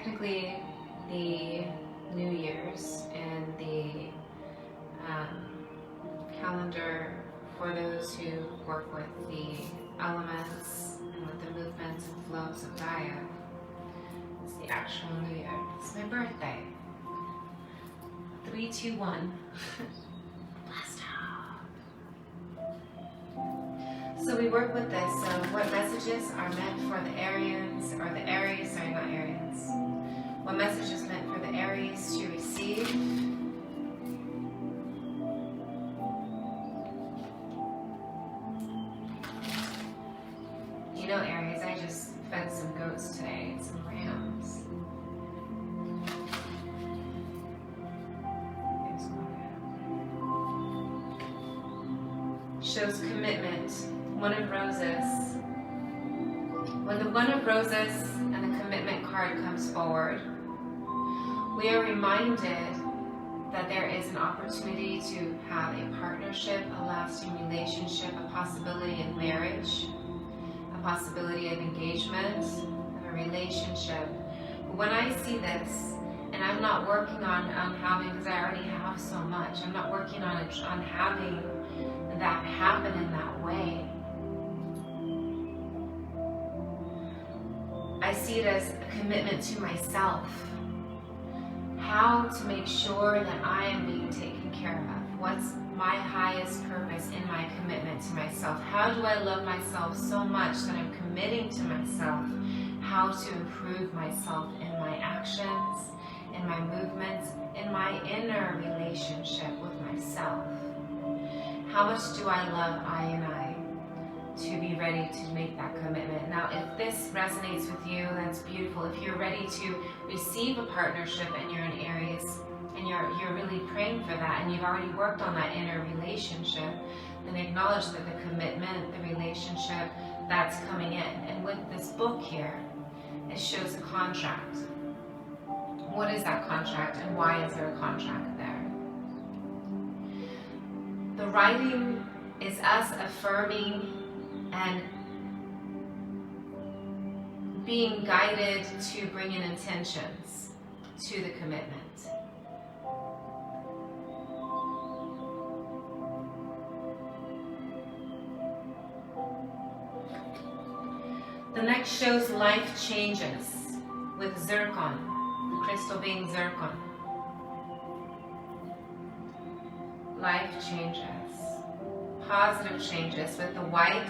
technically the New Year's and the calendar for those who work with the elements and with the movements and flows of Gaia. It's the actual New Year. It's my birthday. 3, 2, 1. Blast off. So we work with this. So what messages are meant for the Aries, or the Aries, sorry, not Aries. What message is meant for the Aries to receive? You know, Aries, I just fed some goats today and some rams. Shows commitment. One of Roses. When the One of Roses and the commitment card comes forward, we are reminded that there is an opportunity to have a partnership, a lasting relationship, a possibility of marriage, a possibility of engagement, of a relationship. But when I see this, and I'm not working on having, because I already have so much, I'm not working on having that happen in that way. I see it as a commitment to myself. How to make sure that I am being taken care of. What's my highest purpose in my commitment to myself? How do I love myself so much that I'm committing to myself? How to improve myself in my actions, in my movements, in my inner relationship with myself. How much do I love I and I to be ready to make that commitment? Now, if this resonates with you, that's beautiful. If you're ready to receive a partnership and you're in Aries, and you're really praying for that, and you've already worked on that inner relationship, then acknowledge that the commitment, the relationship, that's coming in. And with this book here, it shows a contract. What is that contract, and why is there a contract there? The writing is us affirming and being guided to bring in intentions to the commitment. The next shows life changes with zircon, the crystal being zircon. Life changes, positive changes. With the white,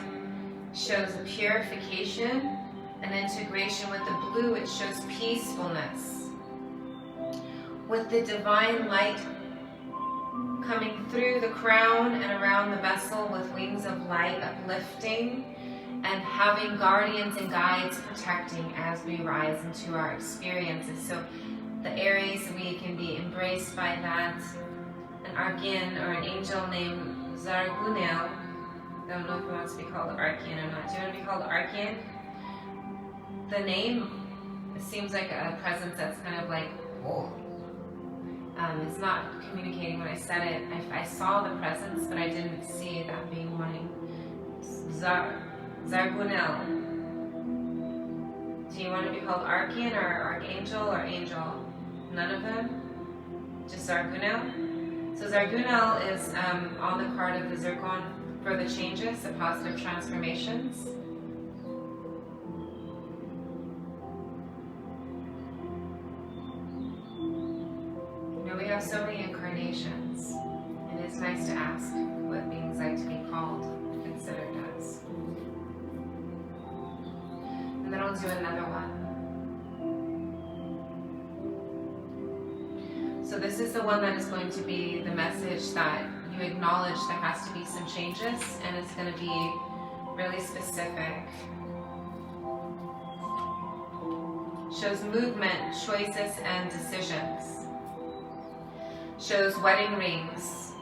shows a purification and integration. With the blue, it shows peacefulness. With the divine light coming through the crown and around the vessel with wings of light, uplifting and having guardians and guides protecting as we rise into our experiences. So the Aries, we can be embraced by that. An archon or an angel named Zargunel. I don't know if he wants to be called archon or not. Do you want to be called archon? The name, it seems like a presence that's kind of like, whoa. It's not communicating when I said it. I saw the presence, but I didn't see that being wanting. Zargunel. Do you want to be called archon or archangel or angel? None of them? Just Zargunel? So Zargunel is on the card of the zircon for the changes, the positive transformations. You know, we have so many incarnations, and it's nice to ask what beings like to be called, considered as. And then I'll do another one. So this is the one that is going to be the message that you acknowledge there has to be some changes, and it's going to be really specific. Shows movement, choices, and decisions. Shows wedding rings.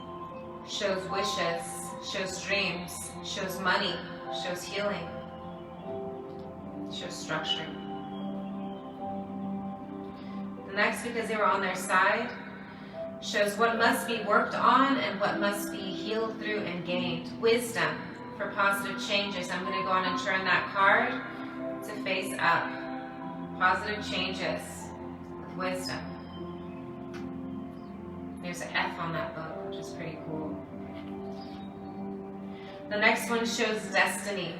Shows wishes. Shows dreams. Shows money. Shows healing. Shows structure. The next, because they were on their side, shows what must be worked on and what must be healed through and gained. Wisdom for positive changes. I'm going to go on and turn that card to face up. Positive changes. wisdom. There's an F on that book, which is pretty cool. The next one shows destiny.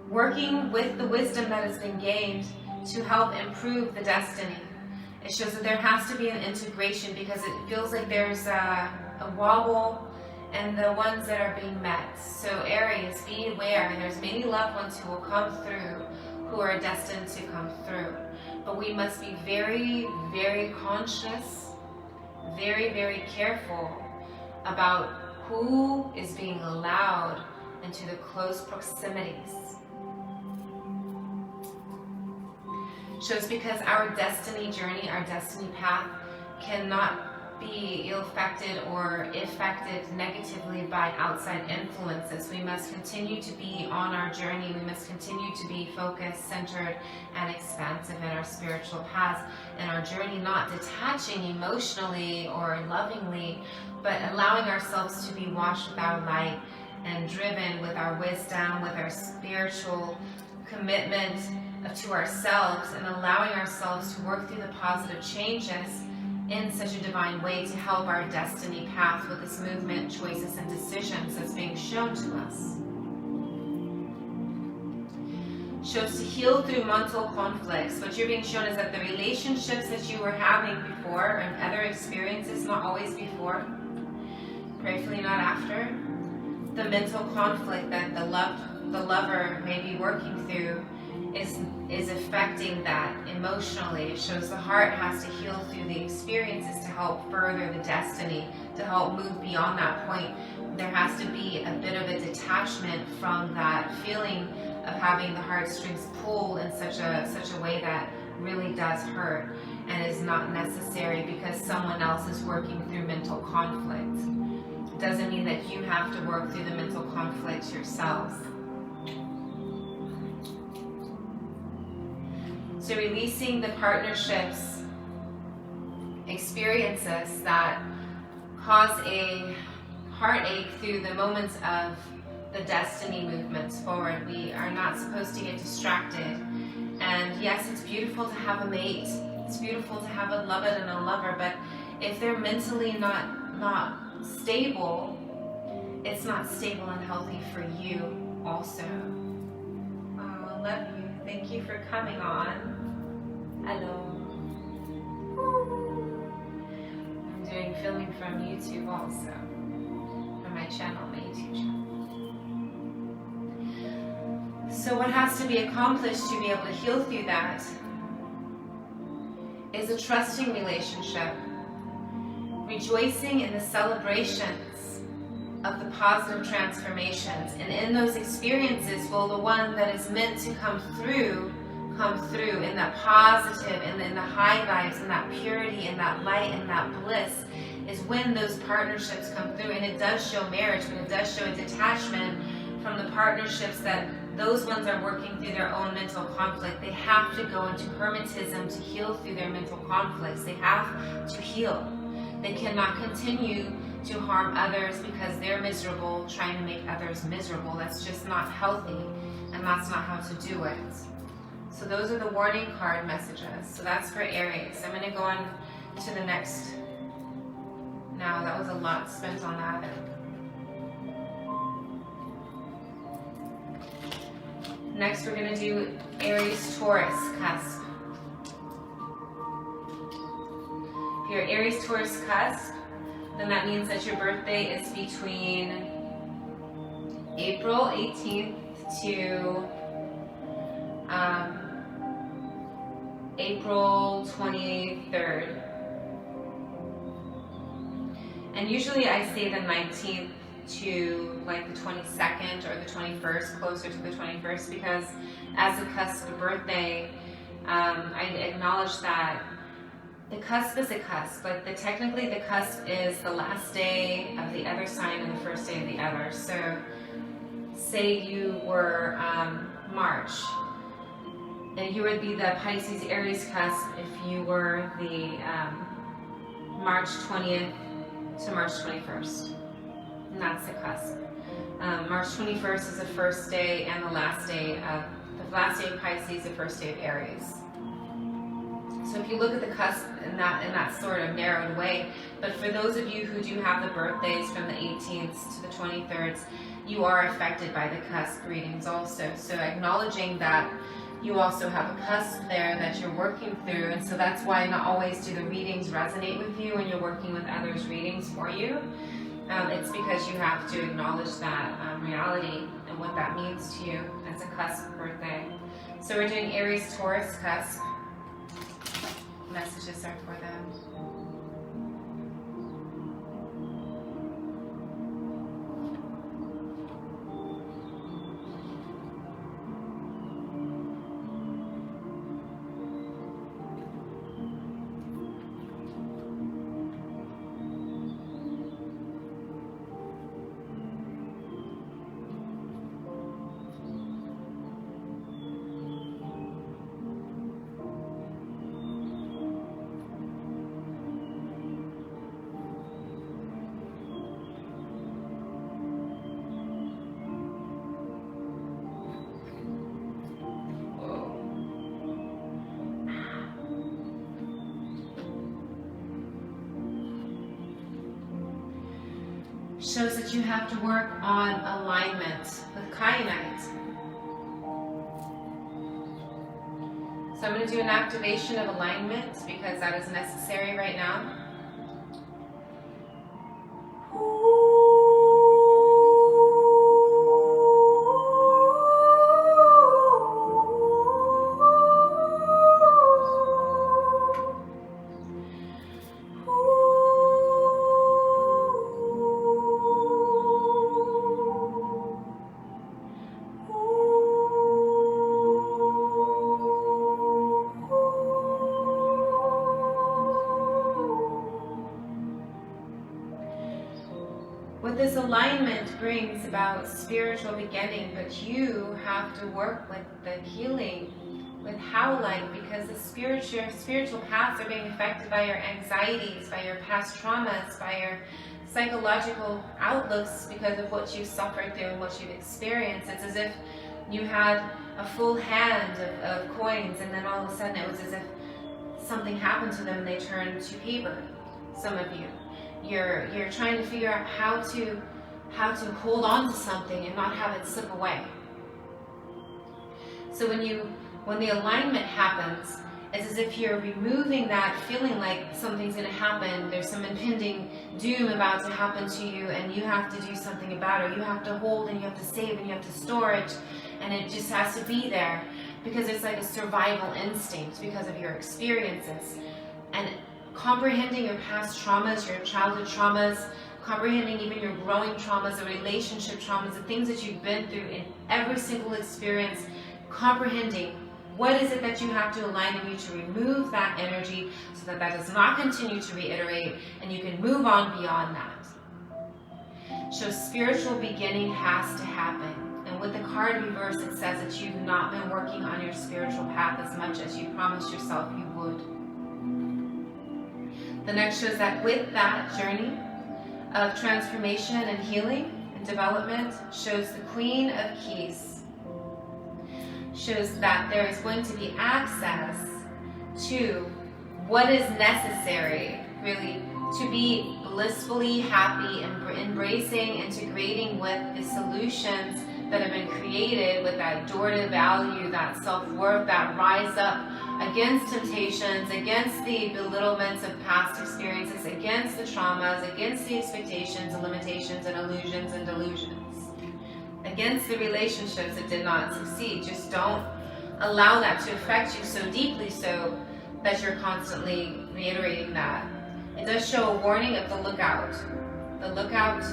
Working with the wisdom that has been gained to help improve the destiny. It shows that there has to be an integration because it feels like there's a wobble and the ones that are being met. So Aries, be aware, there's many loved ones who will come through who are destined to come through. But we must be very, very conscious, very, very careful about who is being allowed into the close proximities. Shows because our destiny journey, our destiny path cannot be ill-affected or affected negatively by outside influences. We must continue to be on our journey. We must continue to be focused, centered, and expansive in our spiritual paths and our journey, not detaching emotionally or lovingly, but allowing ourselves to be washed with our light and driven with our wisdom, with our spiritual commitment to ourselves, and allowing ourselves to work through the positive changes in such a divine way to help our destiny path with this movement, choices, and decisions that's being shown to us. Shows to heal through mental conflicts. What you're being shown is that the relationships that you were having before and other experiences, not always before, prayerfully not after, the mental conflict that the lover may be working through is affecting that emotionally. It shows the heart has to heal through the experiences to help further the destiny, to help move beyond that point. There has to be a bit of a detachment from that feeling of having the heartstrings pull in such a way that really does hurt and is not necessary because someone else is working through mental conflict. It doesn't mean that you have to work through the mental conflicts yourself. So releasing the partnerships, experiences that cause a heartache through the moments of the destiny movements forward. We are not supposed to get distracted. And yes, it's beautiful to have a mate. It's beautiful to have a loved and a lover, but if they're mentally not stable, it's not stable and healthy for you also. Oh, I love you. Thank you for coming on. Hello. I'm doing filming from YouTube also, from my channel, my YouTube channel. So what has to be accomplished to be able to heal through that is a trusting relationship, rejoicing in the celebrations of the positive transformations. And in those experiences, will the one that is meant to come through in that positive, and in the high vibes, and that purity, and that light, and that bliss is when those partnerships come through. And it does show marriage, but it does show a detachment from the partnerships that those ones are working through their own mental conflict. They have to go into hermetism to heal through their mental conflicts. They have to heal. They cannot continue to harm others because they're miserable, trying to make others miserable. That's just not healthy, and that's not how to do it. So those are the warning card messages. So that's for Aries. I'm going to go on to the next. Now, that was a lot spent on that. Next, we're going to do Aries, Taurus, Cusp. If you're Aries, Taurus, Cusp, then that means that your birthday is between April 18th to April 23rd. And usually I say the 19th to like the 22nd or the 21st, closer to the 21st, because as a cusp birthday, I acknowledge that the cusp is a cusp, but technically the cusp is the last day of the other sign and the first day of the other. So say you were March, and you would be the Pisces Aries cusp if you were the March 20th to March 21st. And that's the cusp. March 21st is the first day and the last day of Pisces, the first day of Aries. So if you look at the cusp in that sort of narrowed way, but for those of you who do have the birthdays from the 18th to the 23rd, you are affected by the cusp readings also. So acknowledging that you also have a cusp there that you're working through, and so that's why not always do the readings resonate with you when you're working with others' readings for you. It's because you have to acknowledge that reality and what that means to you as a cusp birthday. So we're doing Aries, Taurus, cusp. Messages are for them. Shows that you have to work on alignment with kyanite. So I'm going to do an activation of alignment because that is necessary right now. What this alignment brings about spiritual beginning, but you have to work with the healing, with how light, because the spiritual paths are being affected by your anxieties, by your past traumas, by your psychological outlooks because of what you've suffered through and what you've experienced. It's as if you had a full hand of coins, and then all of a sudden it was as if something happened to them and they turned to paper. Some of you. You're trying to figure out how to hold on to something and not have it slip away. So when the alignment happens, it's as if you're removing that feeling like something's going to happen, there's some impending doom about to happen to you, and you have to do something about it. You have to hold, and you have to save, and you have to store it, and it just has to be there because it's like a survival instinct because of your experiences. And comprehending your past traumas, your childhood traumas, comprehending even your growing traumas, the relationship traumas, the things that you've been through in every single experience, comprehending what is it that you have to align in you to remove that energy so that that does not continue to reiterate and you can move on beyond that. So spiritual beginning has to happen. And with the card reverse, it says that you've not been working on your spiritual path as much as you promised yourself you would. The next shows that with that journey of transformation and healing and development shows the Queen of Keys. Shows that there is going to be access to what is necessary, really, to be blissfully happy and embracing, integrating with the solutions that have been created with that door to value, that self-worth, that rise up against temptations, against the belittlements of past experiences, against the traumas, against the expectations and limitations and illusions and delusions, against the relationships that did not succeed. Just don't allow that to affect you so deeply so that you're constantly reiterating that. It does show a warning of the lookout. The lookout,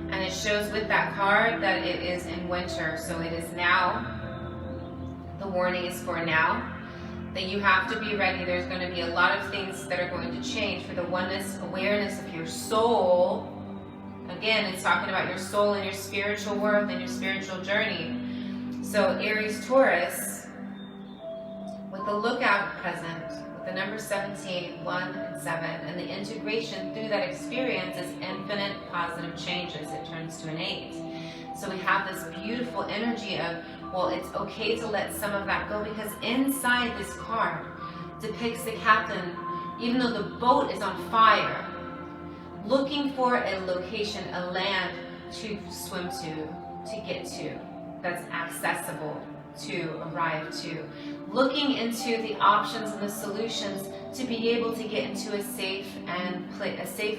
and it shows with that card that it is in winter, so it is now. The warning is for now. That you have to be ready. There's going to be a lot of things that are going to change for the oneness, awareness of your soul. Again, it's talking about your soul and your spiritual worth and your spiritual journey. So Aries, Taurus, with the lookout present, with the number 17, 1 and 7, and the integration through that experience is infinite positive changes. It turns to an 8. So we have this beautiful energy of, well, it's okay to let some of that go, because inside this card, depicts the captain, even though the boat is on fire, looking for a location, a land to swim to get to, that's accessible to arrive to, looking into the options and the solutions to be able to get into a safe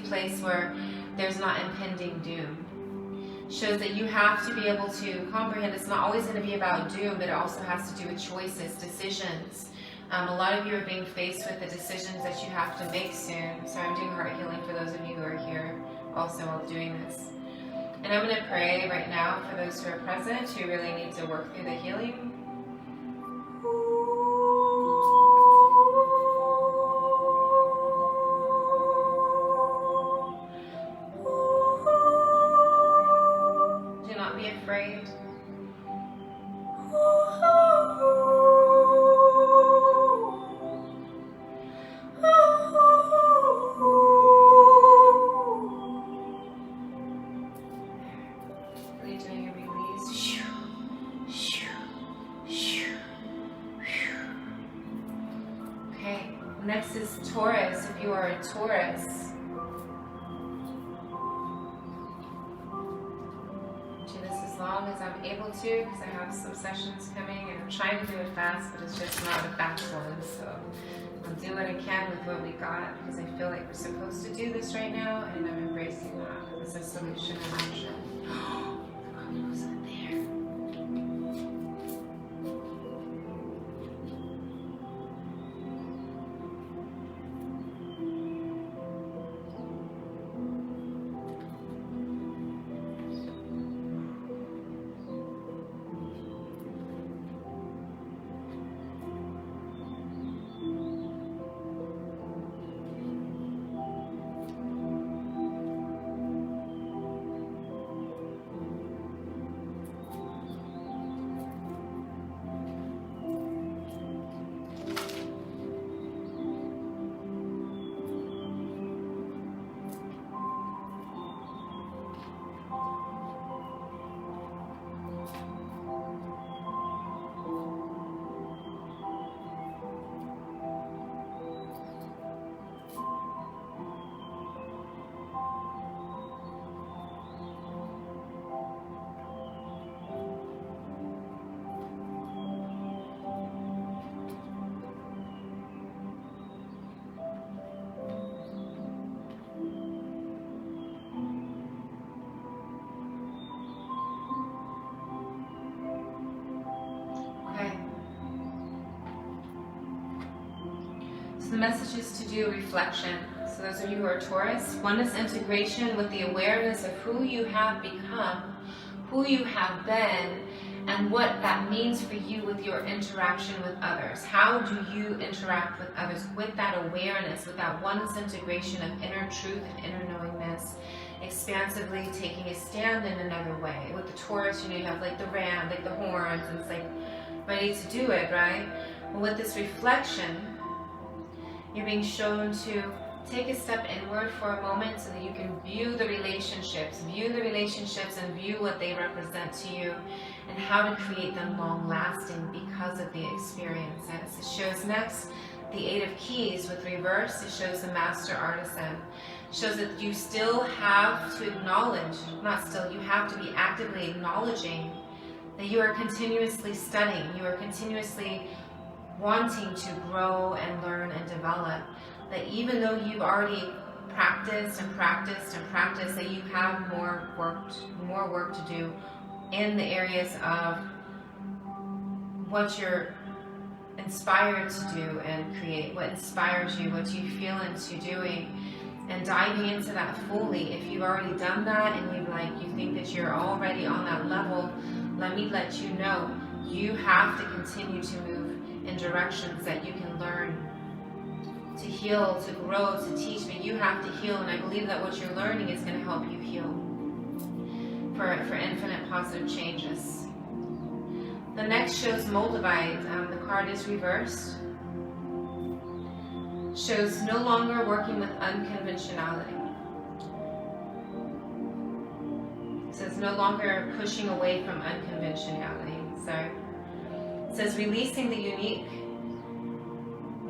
place where there's not impending doom. Shows that you have to be able to comprehend it's not always going to be about doom, but it also has to do with choices, decisions. A lot of you are being faced with the decisions that you have to make soon. So I'm doing heart healing for those of you who are here also while doing this. And I'm going to pray right now for those who are present who really need to work through the healing. Do not be afraid. Next is Taurus, if you are a Taurus. Do this as long as I'm able to, because I have some sessions coming and I'm trying to do it fast, but it's just not a fast one. So I'll do what I can with what we got, because I feel like we're supposed to do this right now, and I'm embracing that as a solution and option. Oh, was it there? The message is to do a reflection. So those of you who are Taurus, oneness integration with the awareness of who you have become, who you have been, and what that means for you with your interaction with others. How do you interact with others with that awareness, with that oneness integration of inner truth and inner knowingness, expansively taking a stand in another way. With the Taurus, you have like the ram, like the horns, and it's like ready to do it, right? But with this reflection, you're being shown to take a step inward for a moment so that you can view the relationships and view what they represent to you and how to create them long-lasting because of the experiences. It shows next the Eight of Keys with reverse. It shows the Master Artisan. It shows that you still have to acknowledge, you have to be actively acknowledging that you are continuously studying, you are continuously wanting to grow and learn and develop, that even though you've already practiced, that you have more work to do in the areas of what you're inspired to do and create, what inspires you, what you feel into doing, and diving into that fully. If you've already done that and you think that you're already on that level, let me let you know, you have to continue to move in directions that you can learn, to heal, to grow, to teach, but you have to heal, and I believe that what you're learning is going to help you heal for infinite positive changes. The next shows Moldavite. The card is reversed. Shows no longer working with unconventionality. It says no longer pushing away from unconventionality. Sorry. It says releasing the unique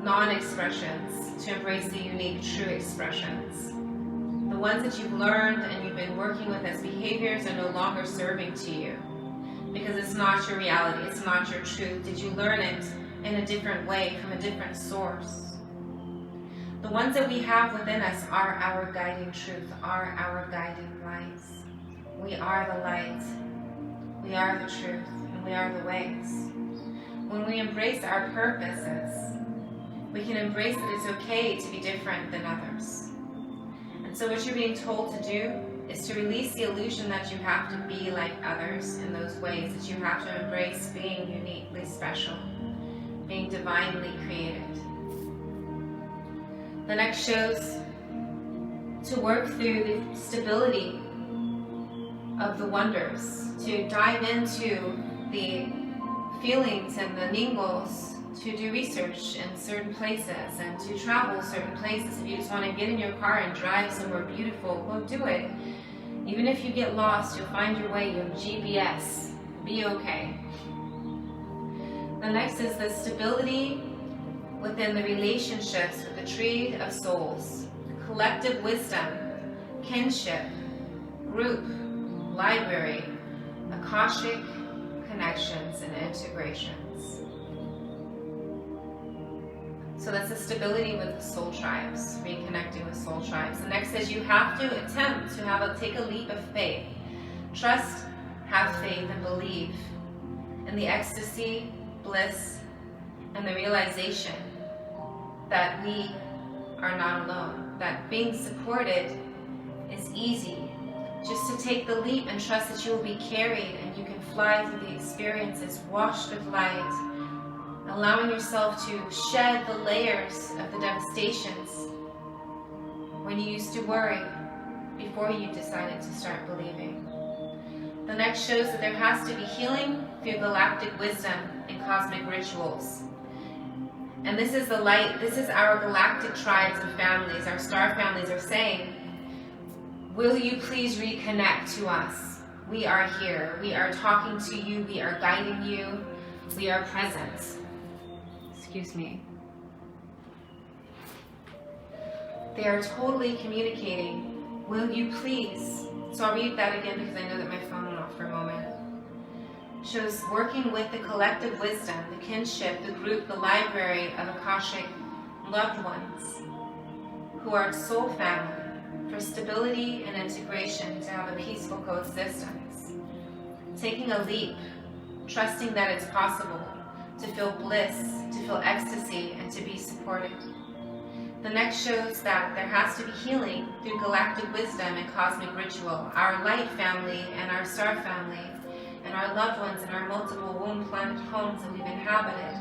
non-expressions to embrace the unique, true expressions. The ones that you've learned and you've been working with as behaviors are no longer serving to you because it's not your reality, it's not your truth. Did you learn it in a different way, from a different source? The ones that we have within us are our guiding truth, are our guiding lights. We are the light, we are the truth, and we are the ways. When we embrace our purposes, we can embrace that it's okay to be different than others. And so what you're being told to do is to release the illusion that you have to be like others in those ways, that you have to embrace being uniquely special, being divinely created. The next shows to work through the stability of the wonders, to dive into the feelings and the ningles, to do research in certain places and to travel certain places. If you just want to get in your car and drive somewhere beautiful, go do it. Even if you get lost, you'll find your way. You have GPS. Be okay. The next is the stability within the relationships with the tree of souls, collective wisdom, kinship, group, library, Akashic connections, and integrations. So that's the stability with the soul tribes, reconnecting with soul tribes. The next is you have to attempt to take a leap of faith. Trust, have faith, and believe in the ecstasy, bliss, and the realization that we are not alone, that being supported is easy. Just to take the leap and trust that you will be carried and you can fly through the experiences, washed with light, allowing yourself to shed the layers of the devastations when you used to worry before you decided to start believing. The next shows that there has to be healing through galactic wisdom and cosmic rituals. And this is the light, this is our galactic tribes and families, our star families are saying, will you please reconnect to us? We are here, we are talking to you, we are guiding you, we are present. Excuse me. They are totally communicating, will you please? So I'll read that again because I know that my phone went off for a moment. Shows working with the collective wisdom, the kinship, the group, the library of Akashic loved ones who are soul family for stability and integration to have a peaceful coexistence. Taking a leap, trusting that it's possible to feel bliss, to feel ecstasy, and to be supported. The next shows that there has to be healing through galactic wisdom and cosmic ritual. Our light family and our star family and our loved ones in our multiple womb planet homes that we've inhabited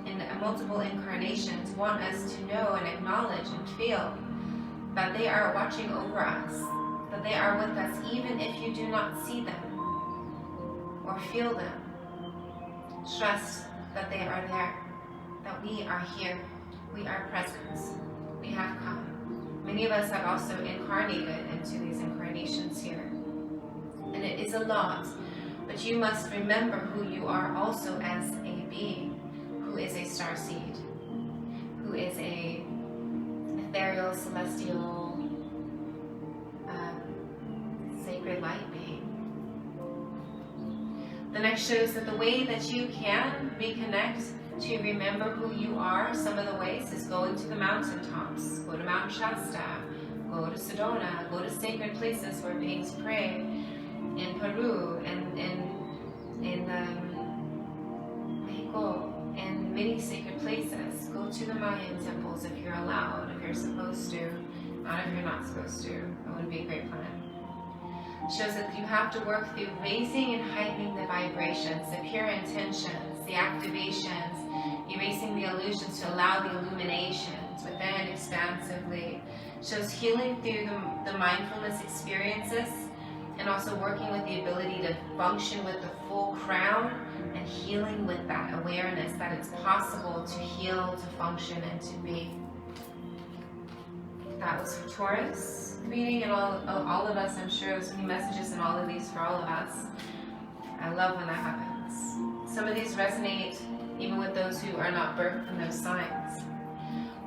in multiple incarnations want us to know and acknowledge and feel that they are watching over us, that they are with us even if you do not see them or feel them. Trust that they are there, that we are here, we are present, we have come. Many of us have also incarnated into these incarnations here. And it is a lot, but you must remember who you are also as a being, who is a starseed, who is a ethereal, celestial, sacred light being. The next shows that the way that you can reconnect to remember who you are, some of the ways is going to the mountaintops, go to Mount Shasta, go to Sedona, go to sacred places where beings pray, in Peru, and in Mexico, and many sacred places. Go to the Mayan temples if you're allowed, if you're supposed to, not if you're not supposed to. That would be a great plan. Shows that you have to work through raising and heightening the vibrations, the pure intentions, the activations, erasing the illusions to allow the illuminations within expansively. Shows healing through the mindfulness experiences and also working with the ability to function with the full crown and healing with that awareness that it's possible to heal, to function, and to be. That was for Taurus reading, and all of us, I'm sure there's many messages in all of these for all of us. I love when that happens. Some of these resonate even with those who are not birthed from those signs.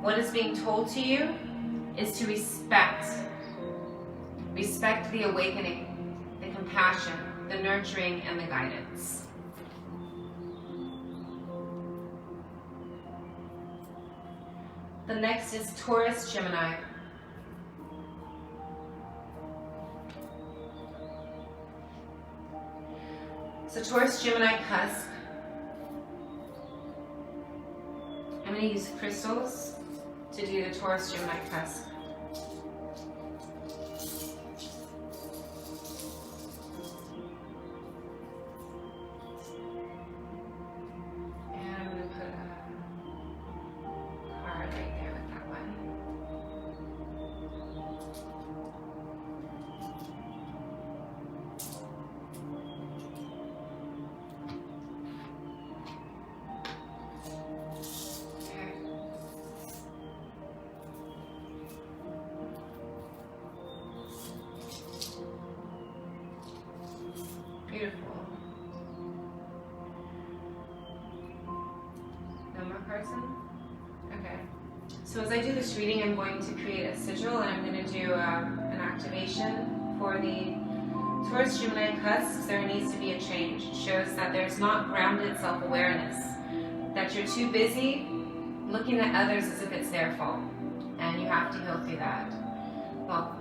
What is being told to you is to respect. Respect the awakening, the compassion, the nurturing, and the guidance. The next is Taurus, Gemini. So Taurus, Gemini, Cusp. I'm going to use crystals to do the Taurus, Gemini, Cusp. And I'm going to put a card right there with that one. Beautiful. No more cards in? Okay. So as I do this reading, I'm going to create a sigil, and I'm going to do an activation for the Taurus, Gemini, Cusp. There needs to be a change. It shows that there's not grounded self-awareness, that you're too busy looking at others as if it's their fault, and you have to heal through that. Welcome.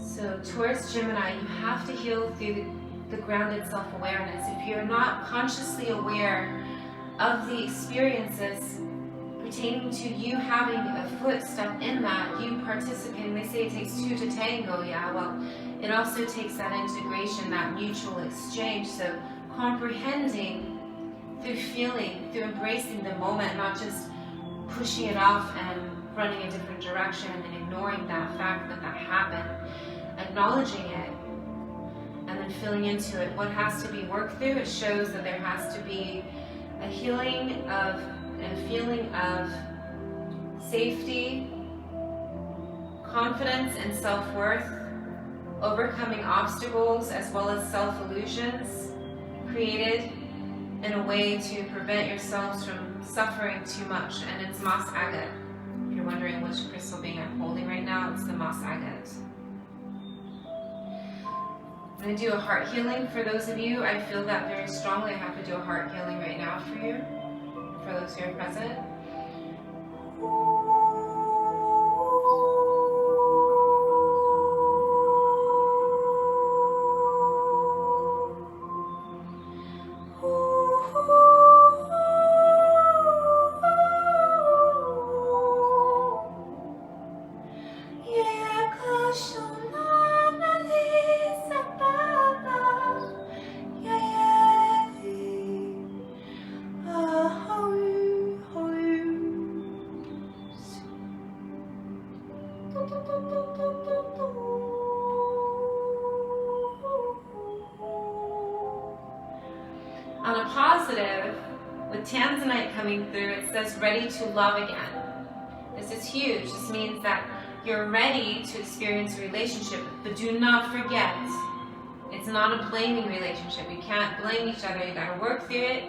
So Taurus, Gemini, you have to heal through the grounded self-awareness. If you're not consciously aware of the experiences pertaining to you having a footstep in that, you participating, they say it takes two to tango, yeah, well, it also takes that integration, that mutual exchange. So comprehending through feeling, through embracing the moment, not just pushing it off and running a different direction and ignoring that fact that that happened. Acknowledging it and then feeling into it. What has to be worked through? It shows that there has to be a healing of and a feeling of safety, confidence, and self-worth, overcoming obstacles as well as self-illusions created in a way to prevent yourselves from suffering too much. And it's moss agate. If you're wondering which crystal being I'm holding right now, it's the moss agate. I'm going to do a heart healing for those of you. I feel that very strongly. I have to do a heart healing right now for you, for those who are present. On a positive, with Tanzanite coming through, it says ready to love again. This is huge. This means that you're ready to experience a relationship, but do not forget, it's not a blaming relationship. You can't blame each other. You gotta work through it.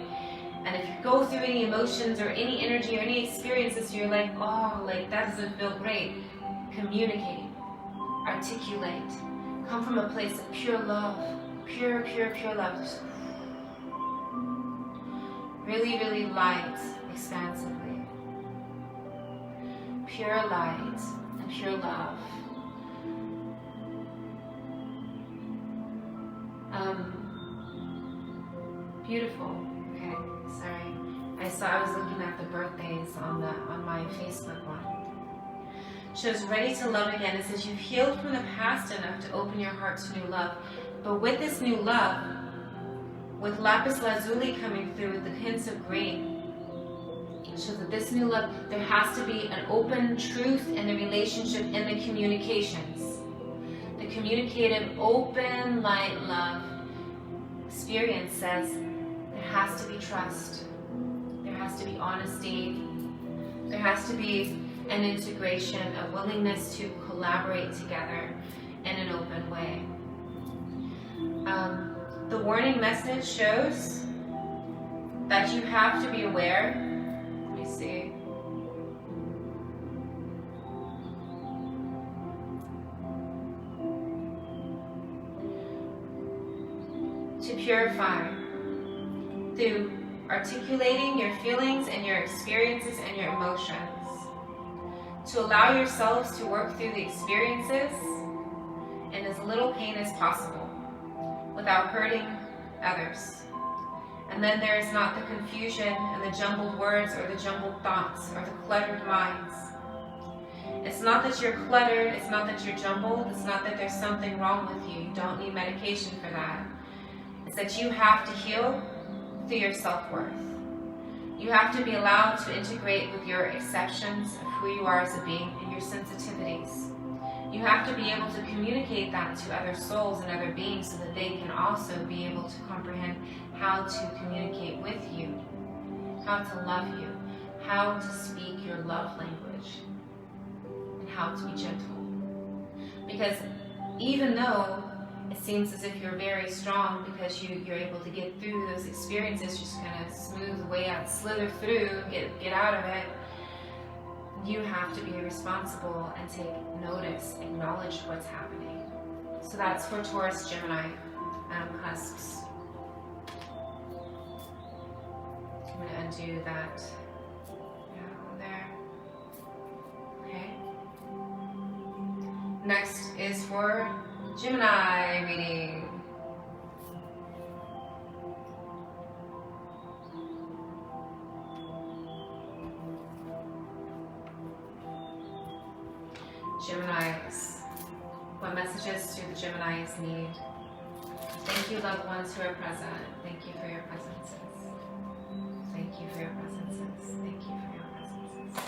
And if you go through any emotions or any energy or any experiences, you're like, oh, like that doesn't feel great. Communicate, articulate, come from a place of pure love, pure love. Really, really light, expansively. Pure light and pure love. Beautiful. Okay, sorry. I was looking at the birthdays on my Facebook one. Shows ready to love again. It says you've healed from the past enough to open your heart to new love. But with this new love, with lapis lazuli coming through with the hints of green, it shows that this new love, there has to be an open truth in the relationship, in the communications. The communicative, open, light love experience says there has to be trust. There has to be honesty. There has to be an integration, a willingness to collaborate together in an open way. The warning message shows that you have to be aware. Let me see. To purify through articulating your feelings and your experiences and your emotions. To allow yourselves to work through the experiences in as little pain as possible without hurting others. And then there is not the confusion and the jumbled words or the jumbled thoughts or the cluttered minds. It's not that you're cluttered, it's not that you're jumbled, it's not that there's something wrong with you. You don't need medication for that. It's that you have to heal through your self-worth. You have to be allowed to integrate with your exceptions of who you are as a being and your sensitivities. You have to be able to communicate that to other souls and other beings so that they can also be able to comprehend how to communicate with you, how to love you, how to speak your love language, and how to be gentle. Because even though it seems as if you're very strong because you're able to get through those experiences, just kind of smooth the way out, slither through, get out of it, you have to be responsible and take notice, acknowledge what's happening. So that's for Taurus, Gemini, cusps. I'm going to undo that. Yeah, there. Okay. Next is for Gemini reading. Geminis. What messages do the Geminis need? Thank you, loved ones who are present. Thank you for your presences. Thank you for your presences. Thank you for your presences.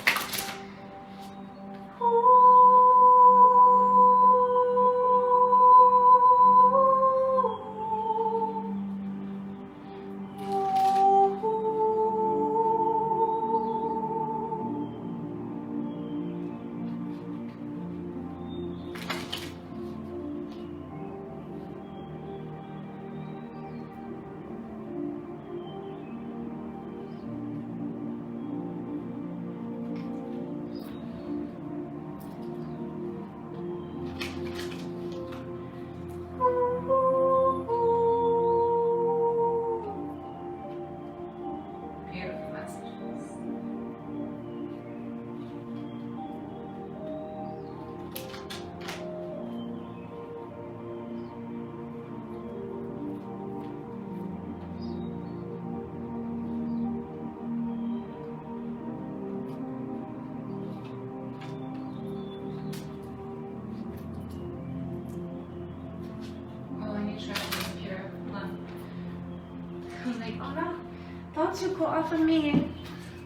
Don't you go off of me.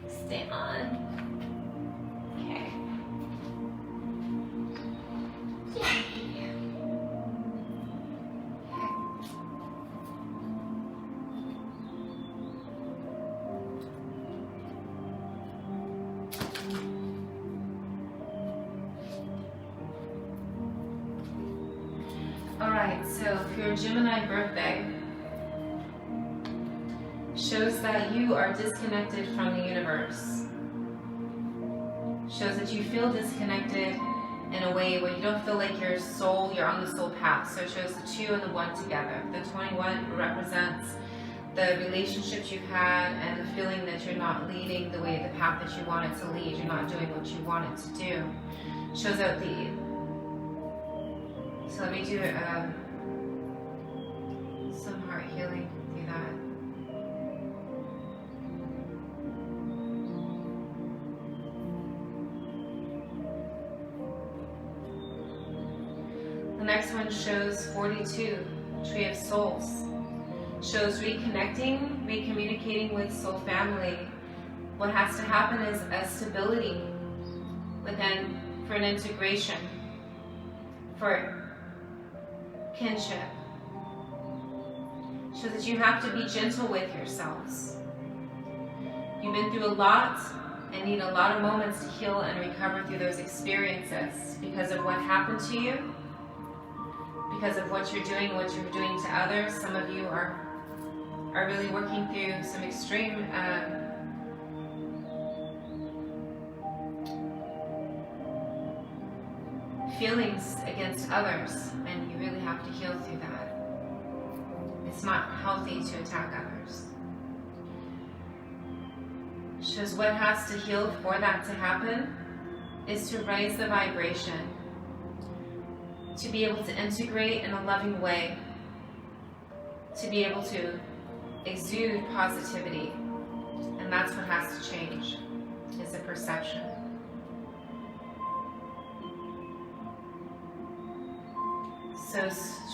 Stay on. Okay. Yay. Okay. All right, so for your Gemini birthday, shows that you are disconnected from the universe. Shows that you feel disconnected in a way where you don't feel like you're on the soul path. So it shows the 2 and the 1 together. The 21 represents the relationships you've had and the feeling that you're not leading the way, the path that you wanted to lead. You're not doing what you wanted to do. Shows out the... So let me do some heart healing through that. The next one shows 42, Tree of Souls. Shows reconnecting, recommunicating with soul family. What has to happen is a stability within for an integration, for kinship. Shows that you have to be gentle with yourselves. You've been through a lot and need a lot of moments to heal and recover through those experiences because of what happened to you, because of what you're doing and what you're doing to others. Some of you are really working through some extreme feelings against others, and you really have to heal through that. It's not healthy to attack others. Shows what has to heal for that to happen is to raise the vibration, to be able to integrate in a loving way, to be able to exude positivity. And that's what has to change, is the perception. So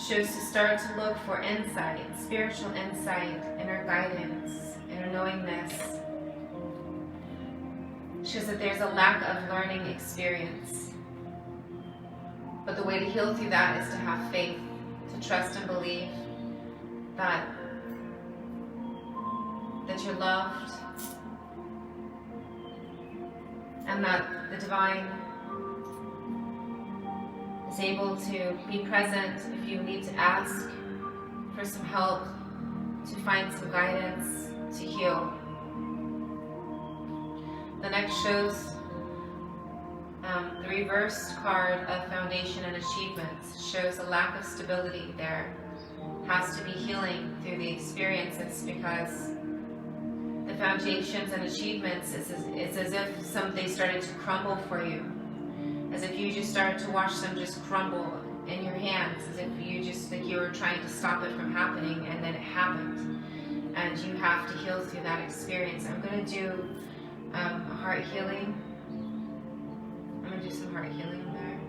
shows to start to look for insight, spiritual insight, inner guidance, inner knowingness. Shows that there's a lack of learning experience. But the way to heal through that is to have faith, to trust and believe that you're loved, and that the divine is able to be present if you need to ask for some help, to find some guidance, to heal. The next shows the reversed card of foundation and achievements. Shows a lack of stability there. Has to be healing through the experiences, because the foundations and achievements is as if something started to crumble for you. As if you just started to watch them just crumble in your hands, as if you just think you were trying to stop it from happening, and then it happened. And you have to heal through that experience. I'm going to do a heart healing. I'm going to do some heart healing there.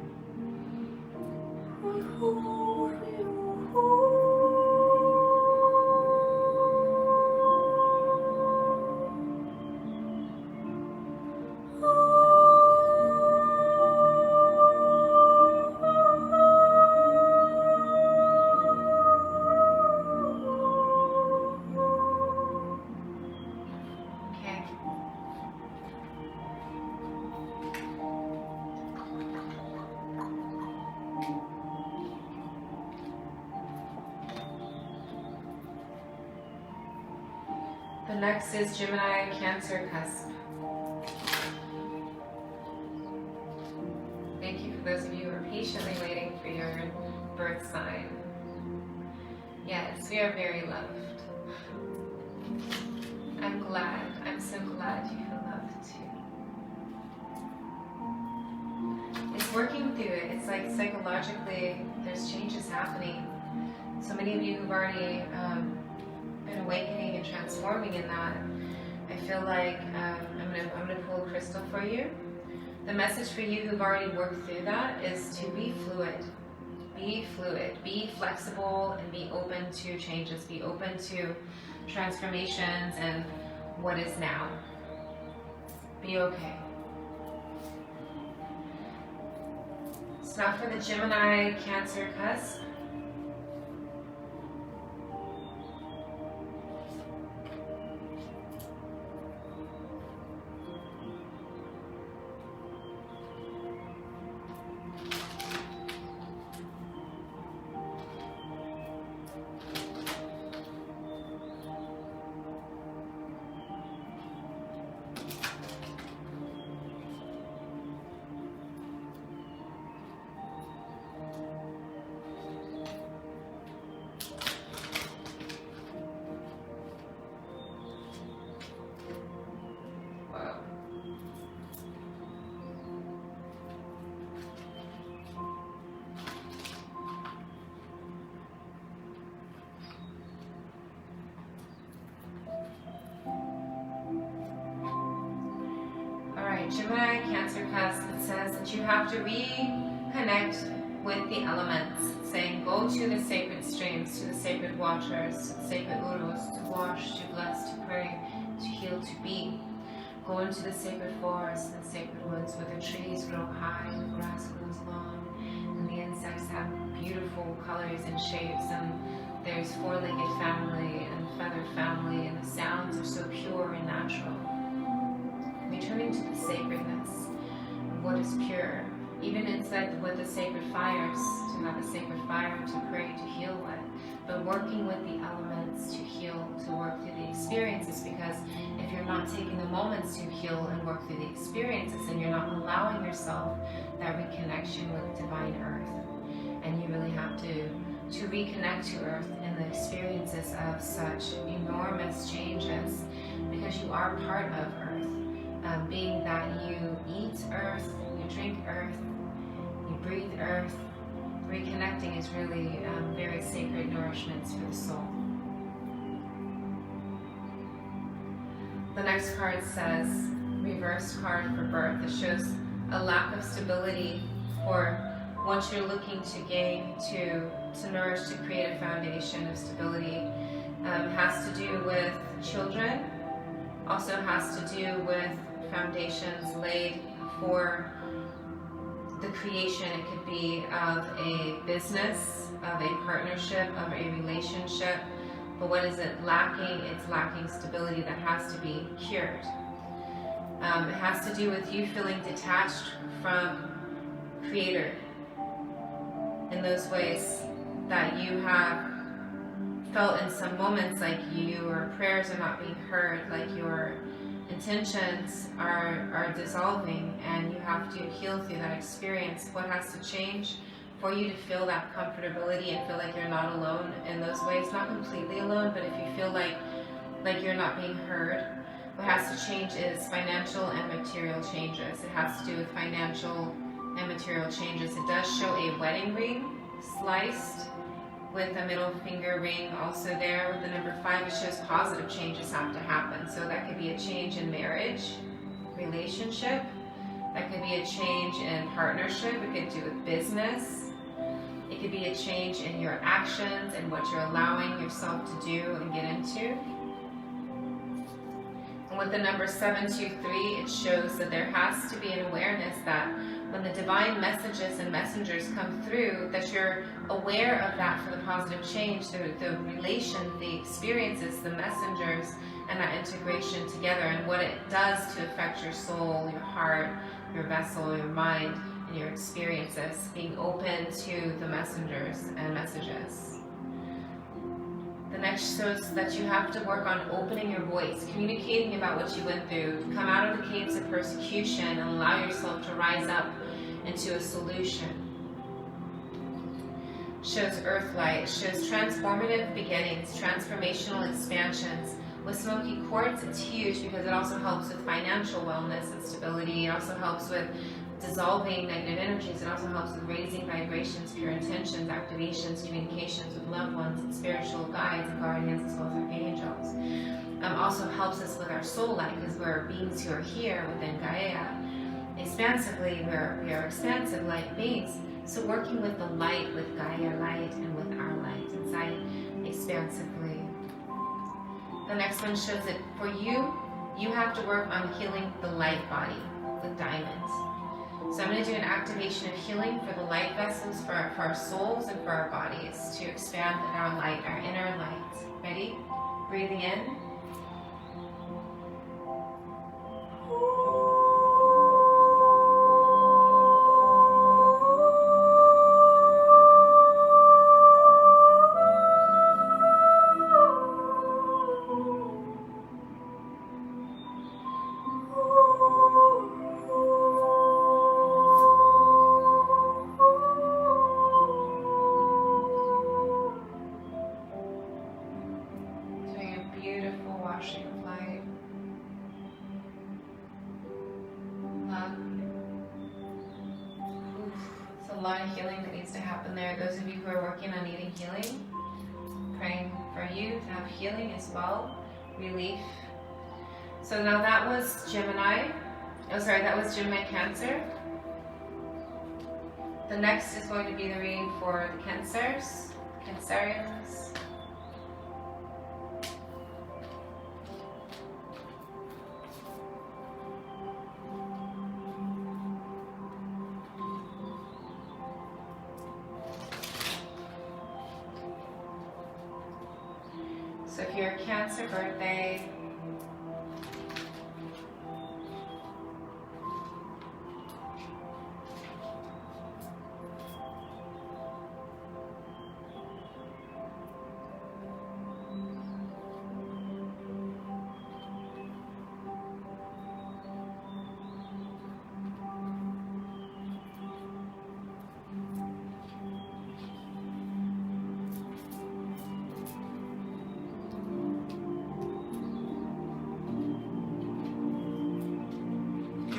The next is Gemini, Cancer, Cusp. Thank you for those of you who are patiently waiting for your birth sign. Yes, we are very loved. I'm glad. I'm so glad you feel loved too. It's working through it. It's like psychologically there's changes happening. So many of you who've already been awakening and transforming in that. I feel like I'm gonna pull a crystal for you. The message for you who've already worked through that is to be fluid. Be fluid. Be flexible and be open to changes. Be open to transformations and what is now. Be okay. So now for the Gemini, Cancer, Cusp. Gemini, Cancer, Cusp, it says that you have to reconnect with the elements. It's saying go to the sacred streams, to the sacred waters, to the sacred urus, to wash, to bless, to pray, to heal, to be. Go into the sacred forests and sacred woods where the trees grow high and the grass grows long and the insects have beautiful colors and shapes, and there's four-legged family and feathered family, and the sounds are so pure and natural. Returning to the sacredness of what is pure, Even inside with the sacred fires, to have a sacred fire to pray, to heal with. But working with the elements to heal, to work through the experiences, because if you're not taking the moments to heal and work through the experiences, then you're not allowing yourself that reconnection with divine earth. And you really have to reconnect to earth in the experiences of such enormous changes, because you are part of earth. Being that you eat earth, you drink earth, you breathe earth, reconnecting is really very sacred nourishments for the soul. The next card says, reversed card for birth. It shows a lack of stability, or once you're looking to gain, to nourish, to create a foundation of stability. Has to do with children, also has to do with foundations laid for the creation. It could be of a business, of a partnership, of a relationship. But what is it lacking? It's lacking stability that has to be cured. It has to do with you feeling detached from Creator in those ways that you have felt in some moments like your prayers are not being heard, like your intentions are dissolving, and you have to heal through that experience. What has to change for you to feel that comfortability and feel like you're not alone in those ways? Not completely alone, but if you feel like you're not being heard, what has to change is financial and material changes. It has to do with financial and material changes. It does show a wedding ring sliced with a middle finger ring also there. With the number 5, it shows positive changes have to happen. So that could be a change in marriage, relationship. That could be a change in partnership. It could do with business. It could be a change in your actions and what you're allowing yourself to do and get into. And with the number 723, it shows that there has to be an awareness that when the divine messages and messengers come through, that you're aware of that for the positive change, the relation, the experiences, the messengers, and that integration together, and what it does to affect your soul, your heart, your vessel, your mind, and your experiences, being open to the messengers and messages. The next shows that you have to work on opening your voice, communicating about what you went through, come out of the caves of persecution and allow yourself to rise up into a solution. Shows earth light, shows transformative beginnings, transformational expansions. With smoky quartz, it's huge because it also helps with financial wellness and stability. It also helps with dissolving negative energies. It also helps with raising vibrations, pure intentions, activations, communications with loved ones and spiritual guides and guardians, as well as archangels. Also helps us with our soul light, because we're beings who are here within Gaia. Expansively, we are expansive light beings. So working with the light, with Gaia light, and with our light inside expansively. The next one shows that for you, you have to work on healing the light body with diamonds. So I'm going to do an activation of healing for the light vessels, for our souls and for our bodies, to expand our light, our inner light. Ready? Breathing in. A lot of healing that needs to happen there. Those of you who are working on needing healing, praying for you to have healing as well, relief. So now that was Gemini. Oh, sorry, that was Gemini Cancer. The next is going to be the reading for the Cancers, Cancerians. So if you're a Cancer birthday,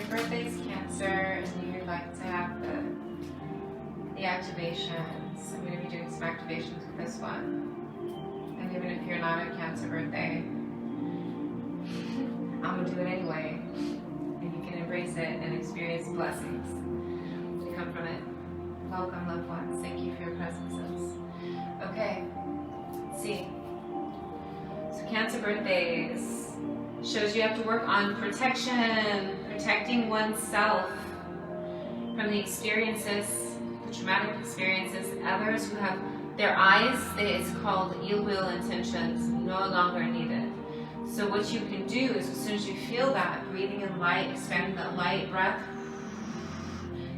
your birthday is Cancer and you'd like to have the activations, I'm going to be doing some activations with this one. And even if you're not a Cancer birthday, I'm going to do it anyway. And you can embrace it and experience blessings that come from it. Welcome, loved ones. Thank you for your presences. Okay, let's see. So Cancer birthdays shows you have to work on protection, protecting oneself from the experiences, the traumatic experiences, others who have their eyes, it's called ill will intentions, no longer needed. So what you can do is as soon as you feel that, breathing in light, expanding that light breath,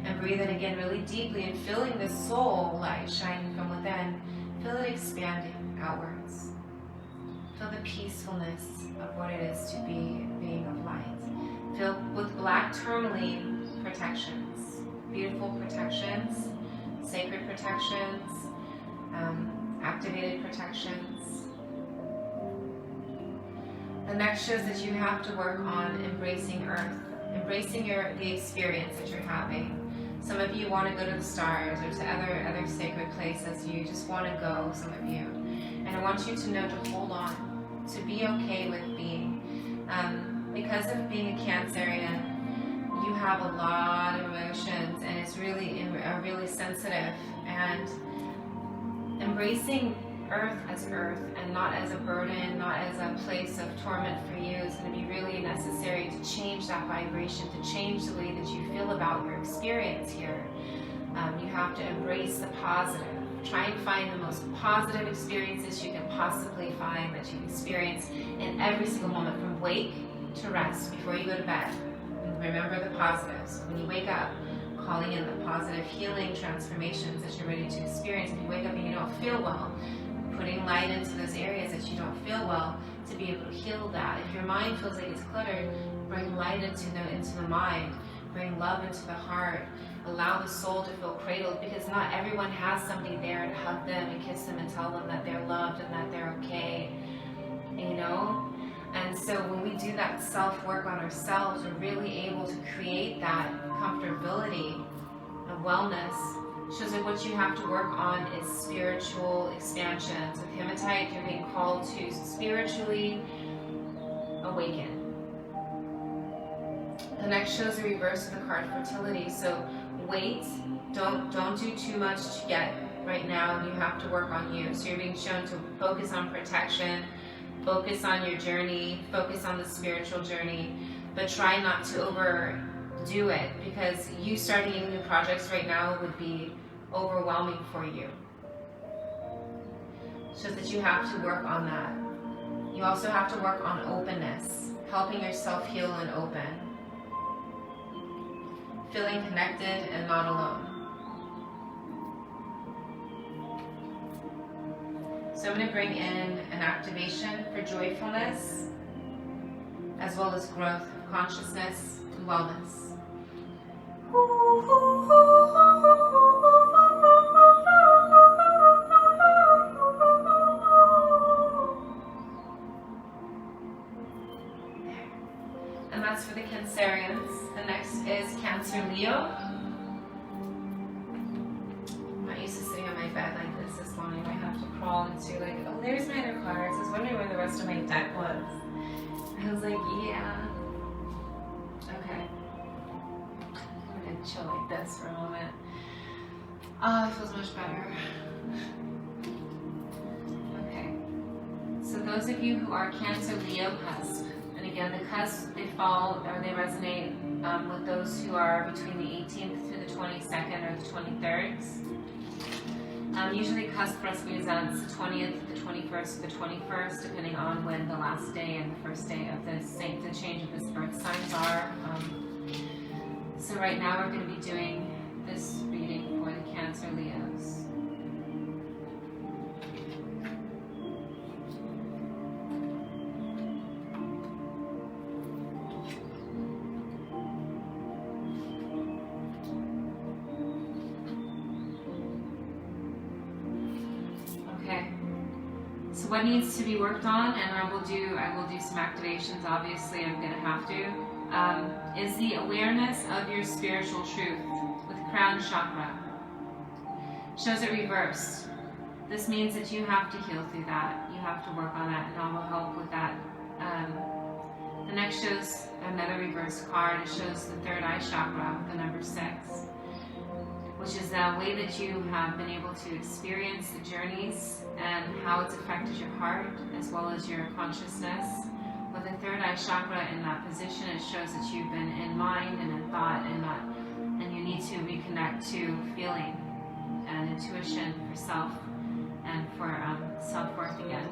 and breathe in again really deeply and feeling the soul light shining from within, feel it expanding outwards. Feel the peacefulness of what it is to be a being of light. Feel with black tourmaline protections, beautiful protections, sacred protections, activated protections. The next shows that you have to work on embracing Earth, embracing the experience that you're having. Some of you want to go to the stars or to other sacred places. You just want to go, some of you. And I want you to know to hold on, to be okay with being. Because of being a Cancerian, you have a lot of emotions and it's really sensitive. And embracing Earth as Earth and not as a burden, not as a place of torment for you is going to be really necessary to change that vibration, to change the way that you feel about your experience here. You have to embrace the positive. Try and find the most positive experiences you can possibly find that you experience in every single moment, from wake to rest, before you go to bed. And remember the positives. When you wake up, calling in the positive healing transformations that you're ready to experience. If you wake up and you don't feel well, putting light into those areas that you don't feel well to be able to heal that. If your mind feels like it's cluttered, bring light into the mind, bring love into the heart, allow the soul to feel cradled, because not everyone has somebody there to hug them and kiss them and tell them that they're loved and that they're okay, you know? And so when we do that self-work on ourselves, we're really able to create that comfortability and wellness. Shows that what you have to work on is spiritual expansion. So Hematite, you're being called to spiritually awaken. The next shows the reverse of the card fertility. So wait, don't do too much yet right now. You have to work on you. So you're being shown to focus on protection, focus on your journey, focus on the spiritual journey, but try not to overdo it, because you starting any new projects right now would be overwhelming for you. So that you have to work on that. You also have to work on openness, helping yourself heal and open. Feeling connected and not alone. So I'm going to bring in an activation for joyfulness, as well as growth, consciousness, and wellness. And that's for the Cancerians. The next is Cancer Leo. I'm not used to sitting on my bed like this morning. I have to crawl into like, oh, there's my other cards. I was wondering where the rest of my deck was. I was like, yeah. Okay. I'm gonna chill like this for a moment. Oh, it feels much better. Okay. So those of you who are Cancer Leo Cusp, and again, the cusp, they fall, or they resonate with those who are between the 18th to the 22nd or the 23rd. Usually cusp represents the 20th, the 21st, or the 21st, depending on when the last day and the first day of the change of this birth signs are. So right now we're going to be doing this reading for the Cancer Leos. So what needs to be worked on, and I will do some activations, obviously I'm going to have to. is the awareness of your spiritual truth with crown chakra. Shows it reversed. This means that you have to heal through that. You have to work on that, and I will help with that. The next shows another reverse card. It shows the third eye chakra with the number 6, which is the way that you have been able to experience the journeys and how it's affected your heart as well as your consciousness. With the third eye chakra in that position, it shows that you've been in mind and in thought and you need to reconnect to feeling and intuition for self and for self-worth again.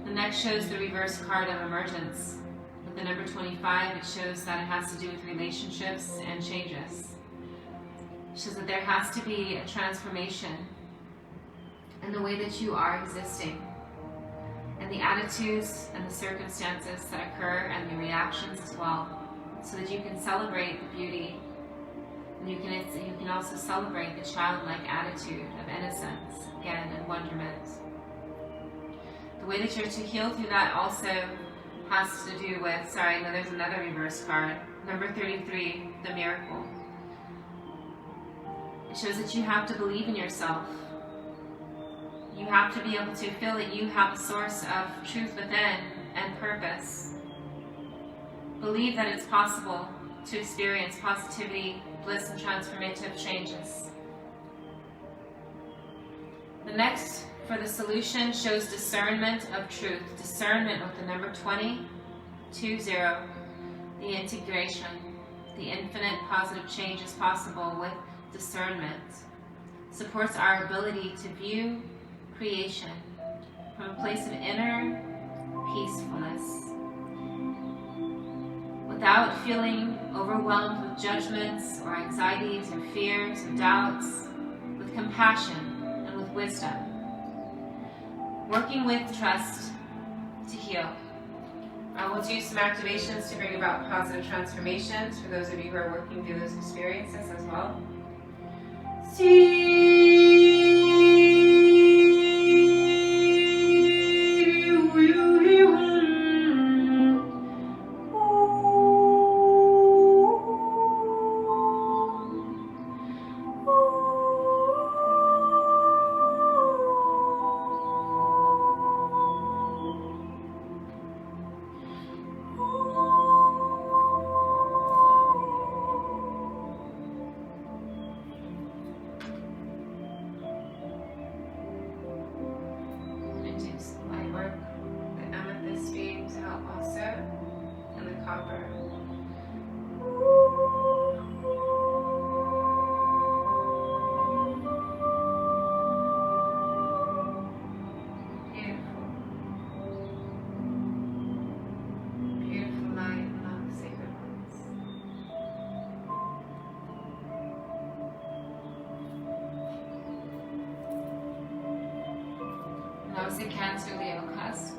The next shows the reverse card of emergence. With the number 25, it shows that it has to do with relationships and changes. It shows that there has to be a transformation in the way that you are existing, and the attitudes and the circumstances that occur and the reactions as well, so that you can celebrate the beauty, and you can also celebrate the childlike attitude of innocence again and wonderment. The way that you're to heal through that also has to do with, there's another reverse card, number 33, the miracle. It shows that you have to believe in yourself. You have to be able to feel that you have a source of truth within and purpose. Believe that it's possible to experience positivity, bliss, and transformative changes. The next for the solution shows discernment of truth. Discernment with the number 20, the integration. The infinite positive change is possible with discernment. Supports our ability to view creation from a place of inner peacefulness, without feeling overwhelmed with judgments or anxieties or fears or doubts, with compassion and with wisdom. Working with trust to heal. I will do some activations to bring about positive transformations for those of you who are working through those experiences as well. That was the Cancer Leo Cusp.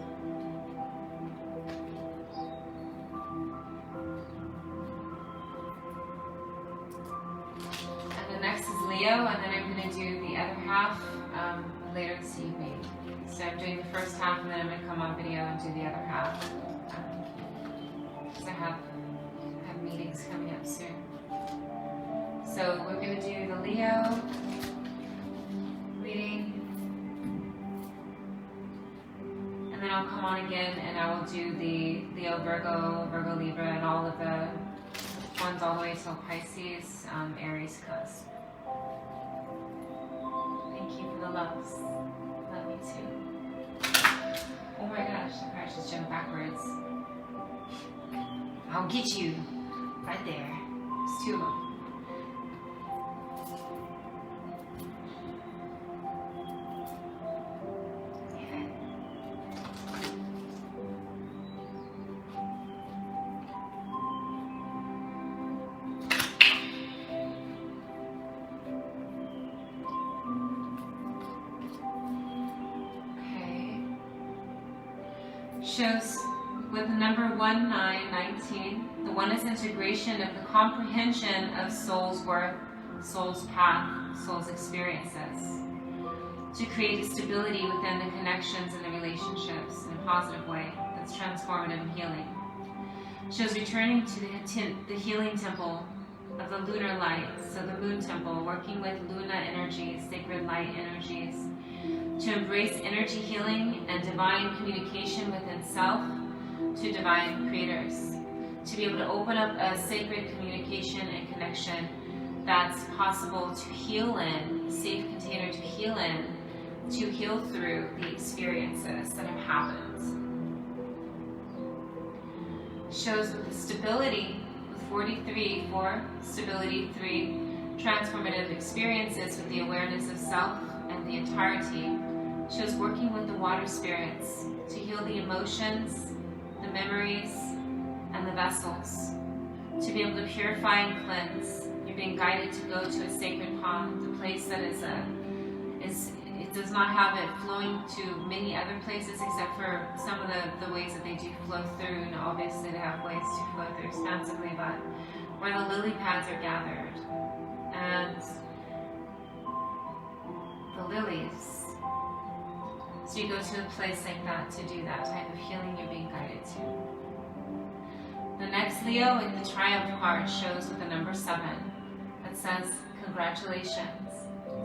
And the next is Leo, and then I'm going to do the other half later this evening. So I'm doing the first half, and then I'm going to come on video and do the other half. Because I have meetings coming up soon. So we're going to do the Leo reading. And then I'll come on again and I will do the Leo, Virgo, Virgo, Libra, and all of the ones all the way till Pisces, Aries, Cusp. Thank you for the loves. Love you too. Oh my gosh, the card just jumped backwards. I'll get you. Right there. There's 2 of them. Shows with the number 1919, the one is integration of the comprehension of soul's worth, soul's path, soul's experiences, to create stability within the connections and the relationships in a positive way that's transformative and healing. Shows returning to the healing temple of the lunar light, so the moon temple, working with Luna energies, sacred light energies, to embrace energy healing and divine communication within self to divine creators, to be able to open up a sacred communication and connection that's possible to heal in, a safe container to heal in, to heal through the experiences that have happened. Shows with the stability, with 43, 4, stability, 3, transformative experiences with the awareness of self and the entirety. Shows working with the water spirits to heal the emotions, the memories, and the vessels. To be able to purify and cleanse. You're being guided to go to a sacred pond, a place that it does not have it flowing to many other places except for some of the ways that they do flow through. And obviously they have ways to flow through expansively, but where the lily pads are gathered and the lilies. So you go to a place like that to do that type of healing you're being guided to. The next Leo in the Triumph card shows with the number 7 that says, congratulations.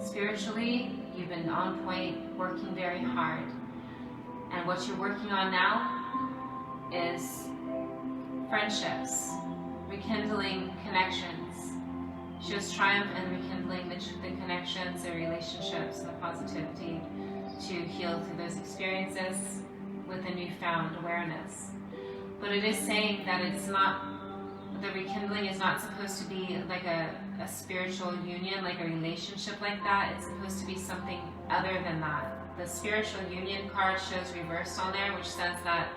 Spiritually, you've been on point, working very hard. And what you're working on now is friendships, rekindling connections. Shows triumph and rekindling the connections, the relationships, and the positivity to heal through those experiences with a newfound awareness. But it is saying that it's not, the rekindling is not supposed to be like a spiritual union, like a relationship like that. It's supposed to be something other than that. The spiritual union card shows reversed on there, which says that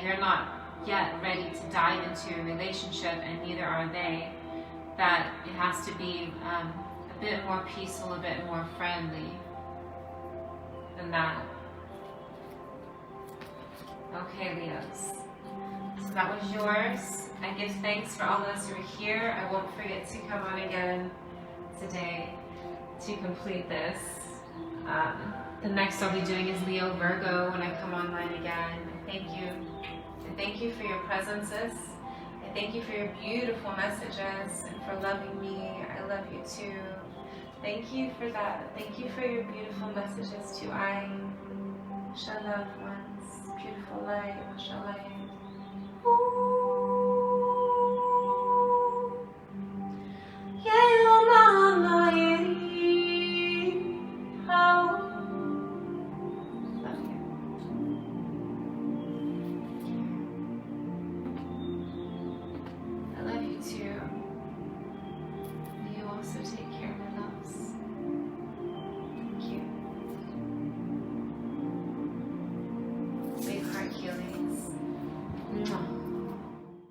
you're not yet ready to dive into a relationship, and neither are they. That it has to be a bit more peaceful, a bit more friendly than that. Okay, Leos. So that was yours. I give thanks for all those who are here. I won't forget to come on again today to complete this. The next I'll be doing is Leo Virgo when I come online again. I thank you. I thank you for your presences. I thank you for your beautiful messages and for loving me. I love you too. Thank you for that. Thank you for your beautiful messages too. I shall love ones. Beautiful light. Shall I? Ooh.